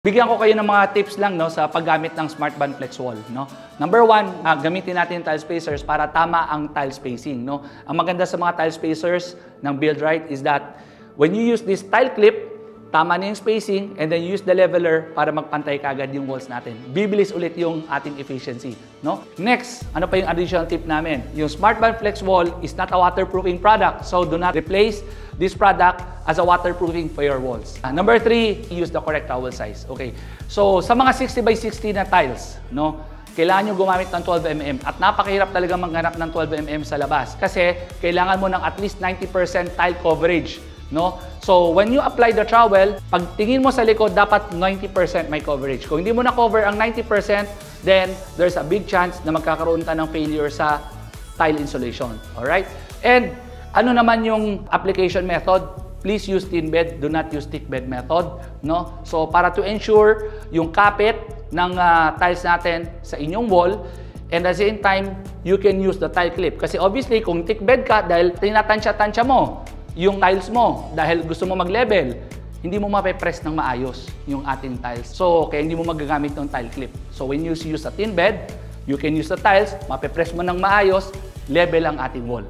Bigyan ko kayo ng mga tips lang no, sa paggamit ng SmartBand Flex Wall. No? Number one, gamitin natin yung tile spacers para tama ang tile spacing. No? Ang maganda sa mga tile spacers ng Build-Right is that when you use this tile clip, tama na yung spacing, and then you use the leveler para magpantay kagad yung walls natin. Bibilis ulit yung ating efficiency. No? Next, ano pa yung additional tip namin? Yung SmartBand Flex Wall is not a waterproofing product, so do not replace this product as a waterproofing for your walls. Number 3, use the correct towel size. Okay. So, sa mga 60 by 60 na tiles, no, kailangan nyo gumamit ng 12 mm at napakahirap talaga maghanap ng 12 mm sa labas kasi kailangan mo ng at least 90% tile coverage. No? So, when you apply the trowel, pag tingin mo sa likod, dapat 90% may coverage. Kung hindi mo na-cover ang 90%, then there's a big chance na magkakaroon ka ng failure sa tile insulation. Alright? And ano naman yung application method? Please use thin bed, do not use thick bed method. No? So, para to ensure yung kapit ng tiles natin sa inyong wall, and at the same time, you can use the tile clip. Kasi obviously, kung thick bed ka, dahil tinatansya-tansya mo yung tiles mo, dahil gusto mo mag-level, hindi mo mape-press ng maayos yung ating tiles. So, kaya hindi mo magagamit ng tile clip. So, when you use a thin bed, you can use the tiles, mape-press mo ng maayos, level ang ating wall.